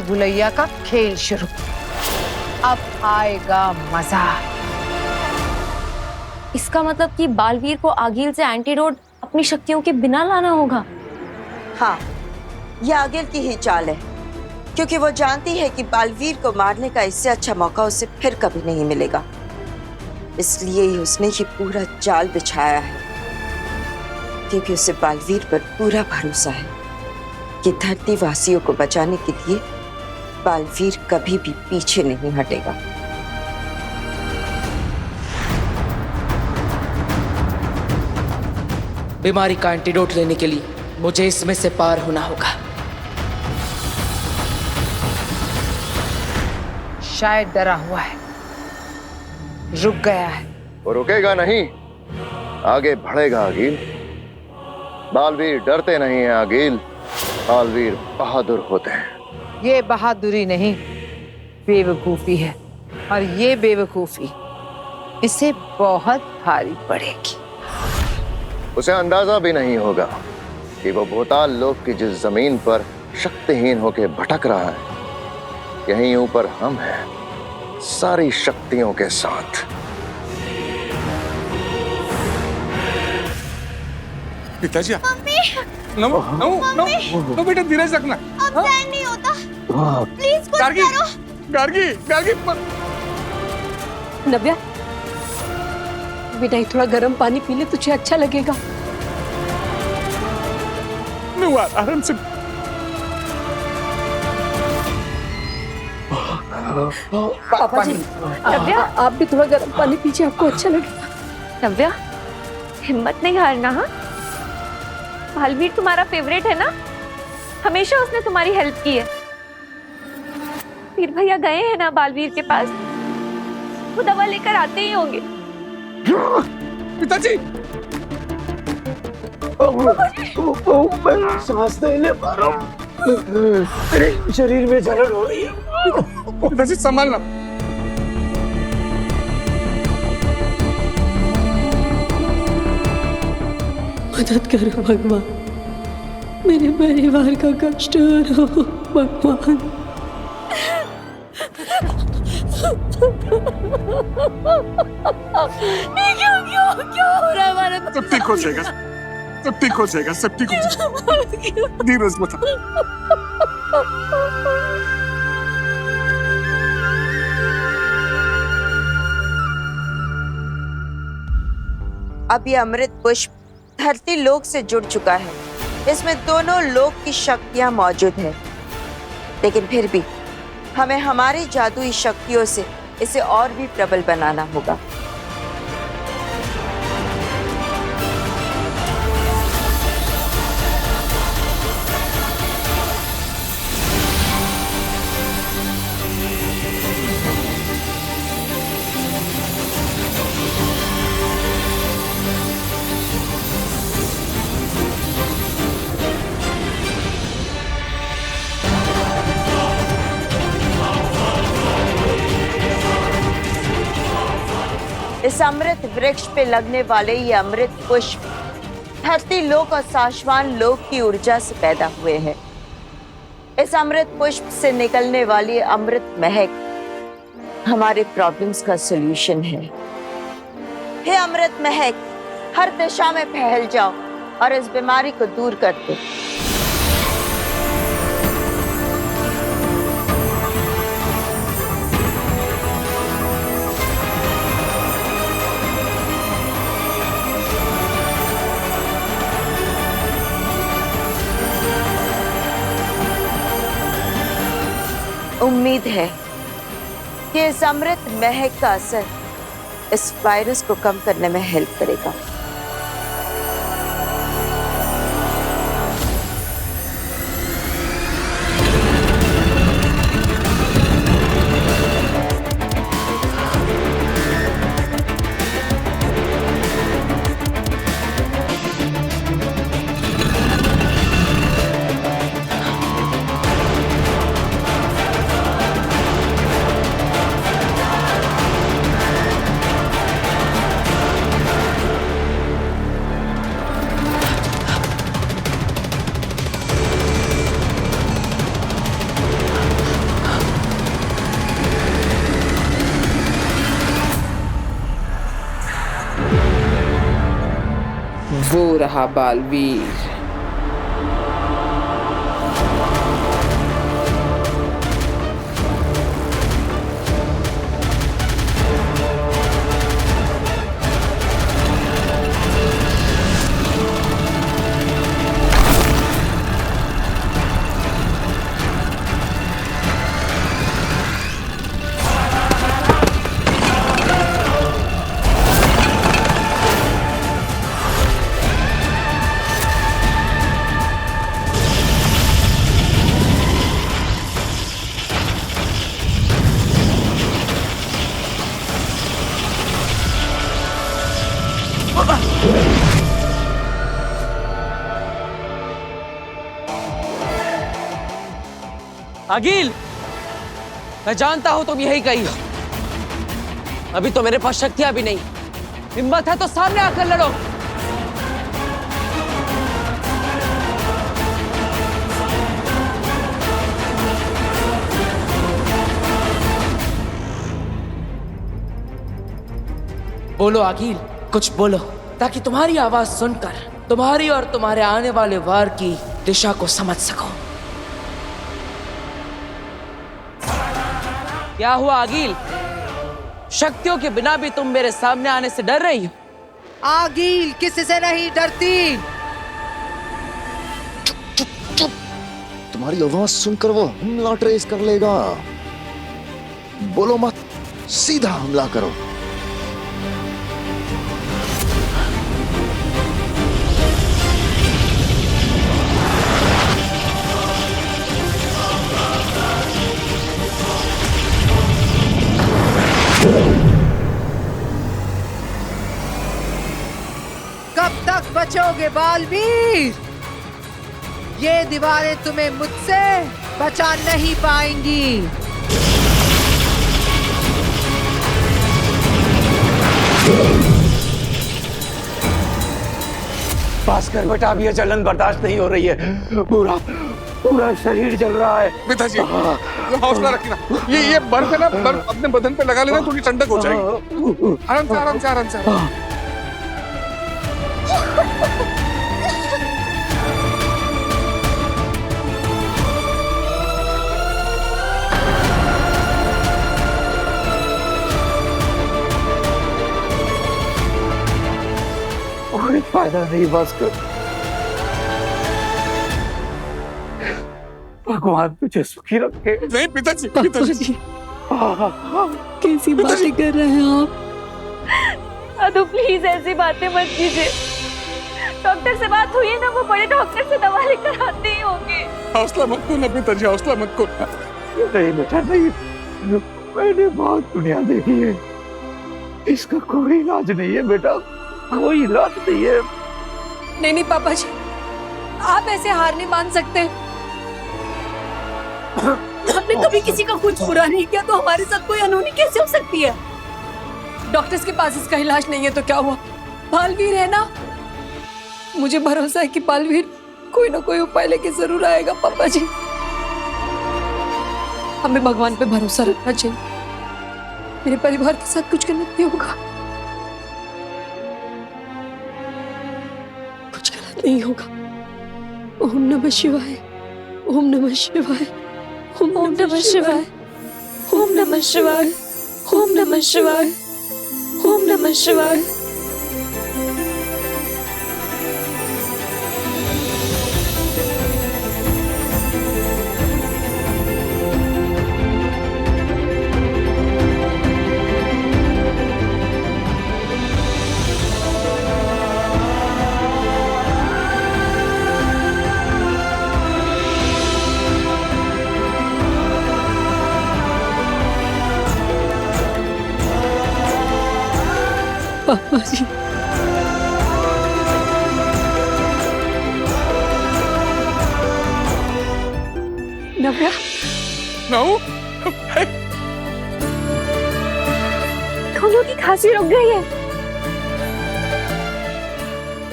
भूल भुलैया का खेल शुरू। अब आएगा मजा। इसका मतलब कि बालवीर को आगिल से एंटीडोट अपनी शक्तियों के बिना लाना होगा। हाँ, यह आगिल की ही चाल है, क्योंकि वो जानती है कि बालवीर को मारने का इससे अच्छा मौका उसे फिर कभी नहीं मिलेगा। इसलिए ही उसने ये पूरा जाल बिछाया है, क्योंकि उसे बालवीर पर पूरा भरोसा है कि धरती वासियों को बचाने के लिए बालवीर कभी भी पीछे नहीं हटेगा। बीमारी का एंटीडोट लेने के लिए मुझे इसमें से पार होना होगा। शायद डरा हुआ है, रुक गया है। वो रुकेगा नहीं, आगे बढ़ेगा आगिल। बालवीर डरते नहीं हैं आगिल, बालवीर बहादुर होते हैं। ये बहादुरी नहीं, बेवकूफी है, और ये बेवकूफी इसे बहुत भारी पड़ेगी। उसे अंदाजा भी नहीं होगा कि वो भूताल लोक की जिस जमीन पर शक्तिहीन होकर भटक रहा है, यहीं ऊपर हम हैं सारी शक्तियों के साथ। पिताजी, नमो नमो नमो बेटा, धीरज रखना। अब सहन नहीं होता, प्लीज कुछ गार्गी, करो। गार्गी, गार्गी। नव्या, बेटा ये थोड़ा गर्म पानी पी ले, तुझे अच्छा लगेगा। आराम से। पापा जी, नव्या आप भी थोड़ा गर्म पानी पीजिए, आपको अच्छा लगेगा। नव्या, हिम्मत नहीं हारना। हाँ, बालवीर तुम्हारा फेवरेट है ना, हमेशा उसने तुम्हारी हेल्प की है। वीर भैया गए हैं ना बालवीर के पास, वो दवा लेकर आते ही होंगे। पिताजी, मैं सांस नहीं ले पा रहा हूँ, मेरे शरीर में जलन हो रही है। पिताजी संभालना। मदद करो भगवान, मेरे परिवार का कष्ट हरो भगवान। क्यों हो रहा है हमारे? सब ठीक हो जाएगा, सब ठीक हो जाएगा, सब ठीक हो जाएगा। धीरज बता। अब ये अमृत पुष्प धरती लोक से जुड़ चुका है। इसमें दोनों लोक की शक्तियां मौजूद हैं, लेकिन फिर भी हमें हमारी जादुई शक्तियों से इसे और भी प्रबल बनाना होगा। इस अमृत वृक्ष पे लगने वाले ये अमृत पुष्प धरती लोक और शाश्वान लोक की ऊर्जा से पैदा हुए हैं। इस अमृत पुष्प से निकलने वाली अमृत महक हमारे प्रॉब्लम्स का सॉल्यूशन है। हे अमृत महक, हर दिशा में फैल जाओ और इस बीमारी को दूर कर दो। उम्मीद है कि इस अमृत महक का असर इस वायरस को कम करने में हेल्प करेगा। रहा बालवीर। अगिल, मैं जानता हूं तुम यही कही हो। अभी तो मेरे पास शक्तियां भी नहीं। हिम्मत है तो सामने आकर लड़ो। बोलो अगिल, कुछ बोलो, ताकि तुम्हारी आवाज सुनकर तुम्हारी और तुम्हारे आने वाले वार की दिशा को समझ सको। क्या हुआ अगिल? शक्तियों के बिना भी तुम मेरे सामने आने से डर रही हो? आगिल किसी से नहीं डरती। तुम्हारी आवाज सुनकर वो हमला ट्रेस कर लेगा। बोलो मत, सीधा हमला करो। कब तक बचोगे बालवीर? ये दीवारें तुम्हें मुझसे बचा नहीं पाएंगी। भास्कर बेटा, अब ये जलन बर्दाश्त नहीं हो रही है। पूरा पूरा शरीर जल रहा है। पिताजी, हौसला रखना। ये बर्फ है ना, बर्फ अपने बदन पे लगा लेना, थोड़ी ठंडक हो जाएगी। आराम से आराम से आराम से। कोई फायदा नहीं भास्कर। भगवान तुझे सुखी रखे। नहीं पिताजी, पिताजी। कैसी बातें कर रहे हैं आप? अदु प्लीज ऐसी बातें मत कीजिए। डॉक्टर से बात हुई है ना, वो बड़े डॉक्टर से दवा लेकर आते ही होंगे। हौसला मत खोना पिताजी, हौसला मत खोना। नहीं बेटा नहीं, मैंने बहुत दुनिया देखी है। इसका कोई इलाज नहीं है बेटा, कोई इलाज नहीं है। नहीं नहीं पापा जी, आप ऐसे हार नहीं मान सकते। हमने कभी किसी का कुछ बुरा नहीं किया, तो हमारे साथ कोई अनहोनी कैसे हो सकती है? डॉक्टर्स के पास इसका इलाज नहीं है तो क्या हुआ? बालवीर है ना, मुझे भरोसा है कि बालवीर कोई ना कोई उपाय लेके जरूर आएगा। पापा जी, हमें भगवान पे भरोसा रखना चाहिए। मेरे परिवार के साथ कुछ गलत नहीं होगा, कुछ गलत नहीं होगा। ओम नमः शिवाय, ओम नमः शिवाय, ओम नमः शिवाय, ओम नमः शिवाय, ओम नमः शिवाय, ओम नमः शिवाय। पापा जी, नव्या, नाऊ, दोनों की खांसी रुक गई है।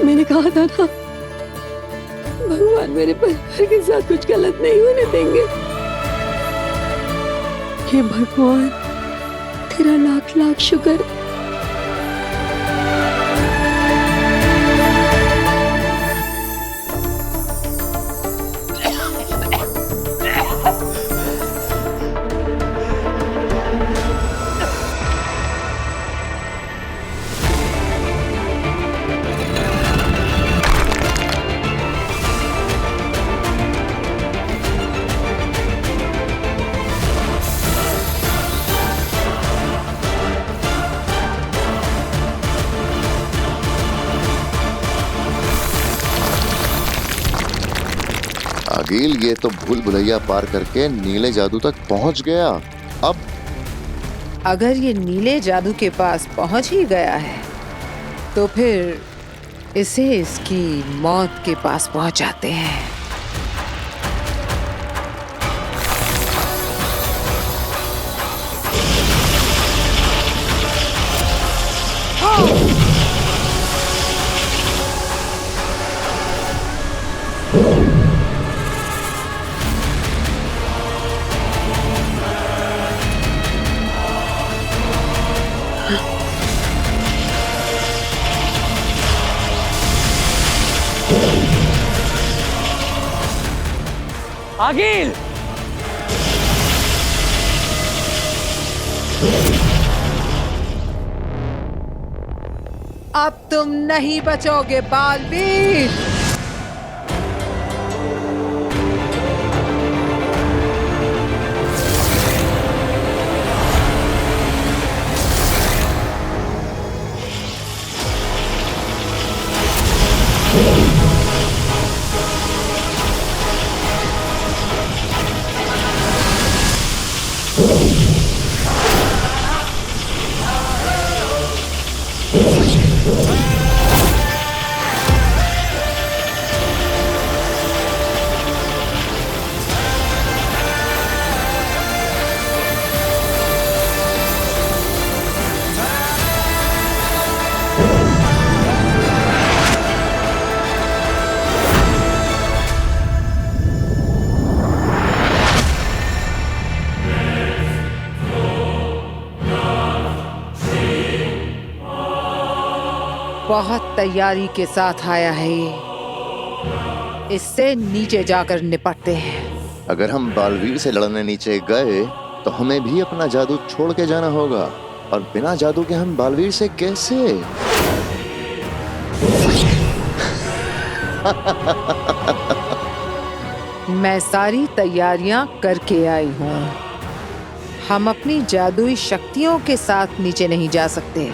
मैंने कहा था ना, भगवान मेरे परिवार के साथ कुछ गलत नहीं होने देंगे। हे भगवान, तेरा लाख लाख शुक्र। आगिल, ये तो भूल भुलैया पार करके नीले जादू तक पहुंच गया। अब अगर ये नीले जादू के पास पहुंच ही गया है तो फिर इसे इसकी मौत के पास पहुंचाते हैं। आगिल, अब तुम नहीं बचोगे बालवीर। बहुत तैयारी के साथ आया है ये। इससे नीचे जाकर निपटते हैं। अगर हम बालवीर से लड़ने नीचे गए तो हमें भी अपना जादू छोड़ के जाना होगा, और बिना जादू के हम बालवीर से कैसे? मैं सारी तैयारियां करके आई हूँ। हम अपनी जादुई शक्तियों के साथ नीचे नहीं जा सकते,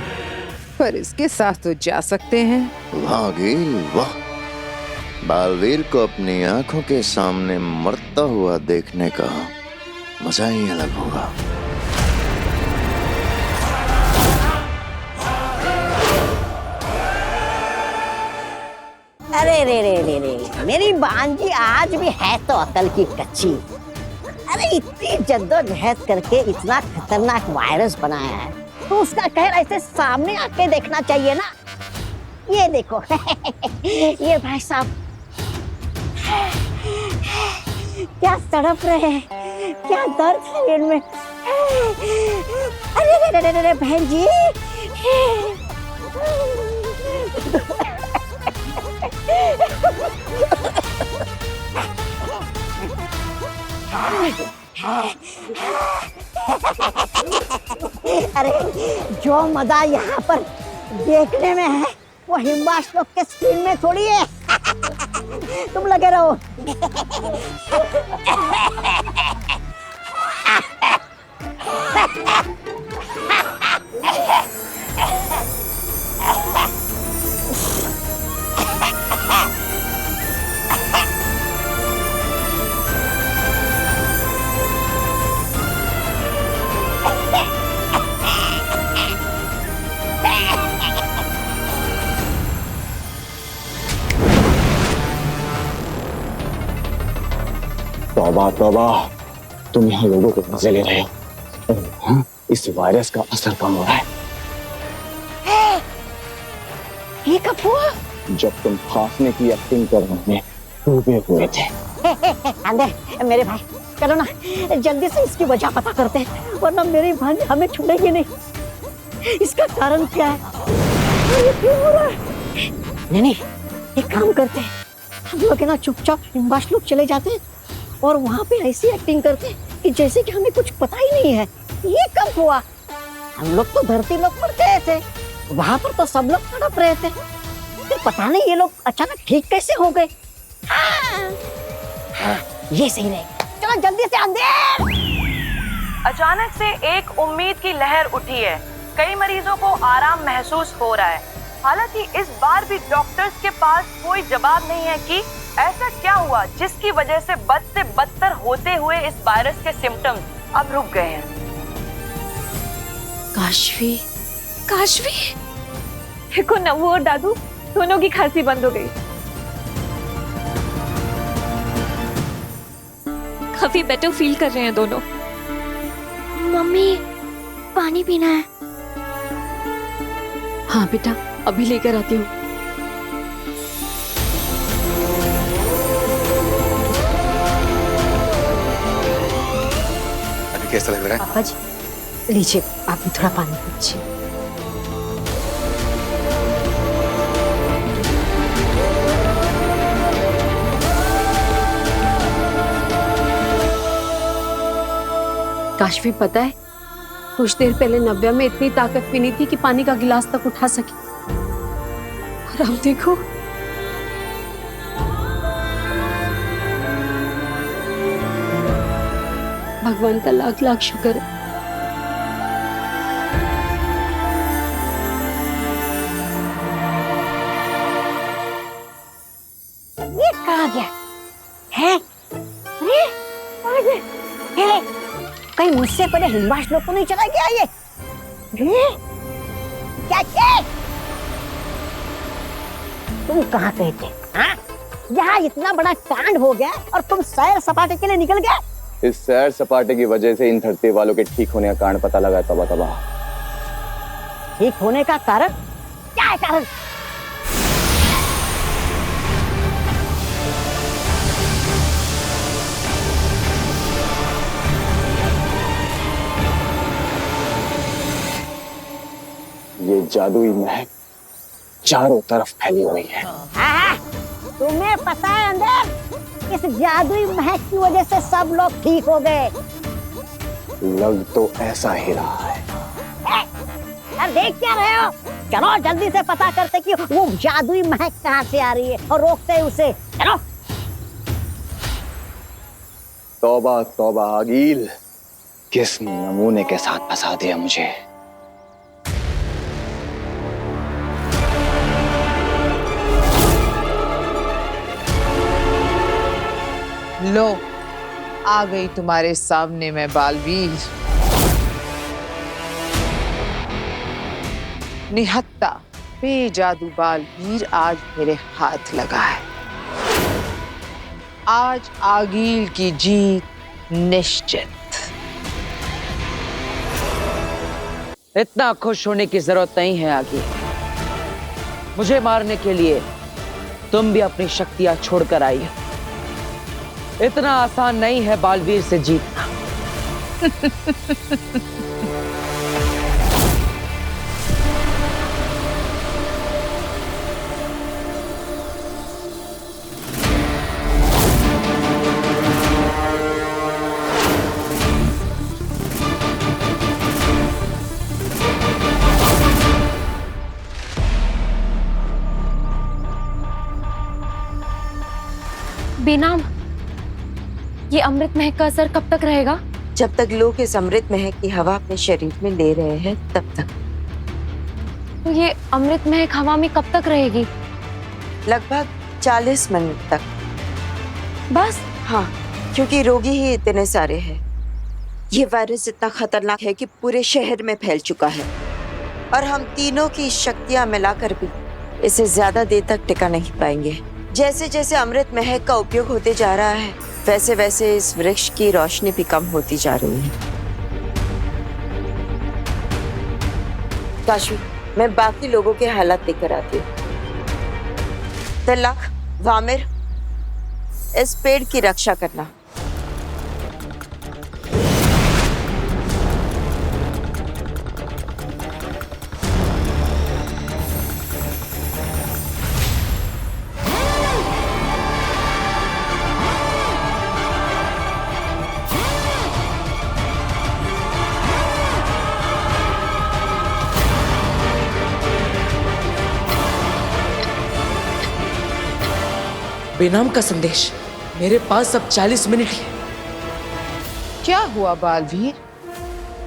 पर इसके साथ तो जा सकते हैं। वाह गिल वाह, बालवीर को अपनी आंखों के सामने मरता हुआ देखने का मजा ही अलग होगा। अरे रे रे रे रे, मेरी भांजी आज भी है तो अकल की कच्ची। अरे इतनी जद्दोजहद करके इतना खतरनाक वायरस बनाया है तो उसका कहर ऐसे सामने आके देखना चाहिए ना। ये देखो ये भाई साहब क्या तड़प रहे हैं, क्या दर्द है इनमें। अरे रे रे रे रे बहन जी, अरे जो मजा यहाँ पर देखने में है वो हिम्बाश लोग के स्क्रीन में थोड़ी है। तुम लगे रहो। तौबा तौबा, तुम यहाँ लोगों को मजे ले रहे हो। हाँ, इस वायरस का असर कम हो रहा है। ये कब हुआ? जब तुम खांसने की एक्टिंग कर रहे डूबे हुए थे। अंदर मेरे भाई, चलो ना जल्दी से इसकी वजह पता करते हैं, वरना मेरी भांज हमें छोड़ेगी नहीं। इसका कारण क्या है? ये क्यों हो रहा है? नहीं, एक काम करते हैं, हम लोग है ना चुपचाप हिम्बाश लोग चले जाते हैं और वहाँ पे ऐसी एक्टिंग करते हैं कि जैसे कि हमें कुछ पता ही नहीं है। ये कब हुआ? हम लोग तो धरती लोग पर गए थे, वहाँ पर तो सब लोग तड़प रहे थे, फिर पता नहीं ये लोग अचानक ठीक कैसे हो गए। हाँ, ये सही रहेगा। चलो जल्दी से अंदर। अचानक से एक उम्मीद की लहर उठी है। कई मरीजों को आराम महसूस हो रहा है। हालांकि इस बार भी डॉक्टर्स के पास कोई जवाब नहीं है कि ऐसा क्या हुआ जिसकी वजह से बद से बदतर होते हुए इस वायरस के सिम्टम्स अब रुक गए हैं? काशवी, काशवी, देखो नव्वू और दादू दोनों की खांसी बंद हो गई। काफी बेटर फील कर रहे हैं दोनों। मम्मी पानी पीना है। हाँ बेटा, अभी लेकर आती हूँ। अभी कैसा लग रहा है? पापा जी लीजिए, आप भी थोड़ा पानी पीजिए। काशवी, पता है कुछ देर पहले नव्या में इतनी ताकत भी नहीं थी कि पानी का गिलास तक उठा सके, और अब देखो। भगवान का लाख लाख शुक्र है। ये कहाँ गया है? अरे कहाँ गया है? कहीं मुझसे पहले हिमवास लोग को नहीं चला गया ये? क्या तुम कहाँ गए थे? हाँ? यहाँ इतना बड़ा कांड हो गया और तुम सैर सपाटे के लिए निकल गए? इस सैर सपाटे की वजह से इन धरती वालों के ठीक होने का कारण पता लगा। तबा ठीक होने का कारण क्या है? कारण ये जादुई महक चारों तरफ फैली हुई है। तुम्हें पता है अंदर, इस जादुई महक की वजह से सब लोग ठीक हो गए। लग तो ऐसा ही रहा है। अब देख क्या रहे हो? चलो जल्दी से पता करते कि वो जादुई महक कहाँ से आ रही है और रोकते हैं उसे। चलो। तौबा तौबा आगील, किस नमूने के साथ फंसा दिया मुझे। लो, आ गई तुम्हारे सामने मैं बालवीर। निहत्ता बेजादू बालवीर आज मेरे हाथ लगा है। आज आगील की जीत निश्चित। इतना खुश होने की जरूरत नहीं है आगील। मुझे मारने के लिए तुम भी अपनी शक्तियां छोड़कर आई हो। इतना आसान नहीं है बालवीर से जीतना। बेनाम, ये अमृत महक का असर कब तक रहेगा? जब तक लोग इस अमृत महक की हवा अपने शरीर में ले रहे हैं तब तक। तो ये अमृत महक हवा में कब तक रहेगी? लगभग 40 मिनट तक। बस? हाँ, क्योंकि रोगी ही इतने सारे हैं। ये वायरस इतना खतरनाक है कि पूरे शहर में फैल चुका है और हम तीनों की शक्तियां मिलाकर भी इसे ज्यादा देर तक टिका नहीं पाएंगे। जैसे जैसे अमृत महक का उपयोग होते जा रहा है वैसे वैसे इस वृक्ष की रोशनी भी कम होती जा रही है। काशवी, मैं बाकी लोगों के हालात लेकर आती हूँ। तिलक, वामिर, इस पेड़ की रक्षा करना। बेनाम का संदेश मेरे पास अब 40 मिनट है। क्या हुआ बालवीर?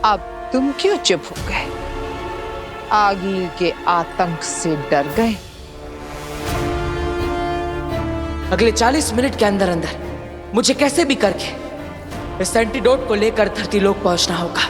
अब तुम क्यों चुप हो गए? आगील के आतंक से डर गए? अगले 40 मिनट के अंदर अंदर मुझे कैसे भी करके इस एंटीडोट को लेकर धरती लोक पहुंचना होगा।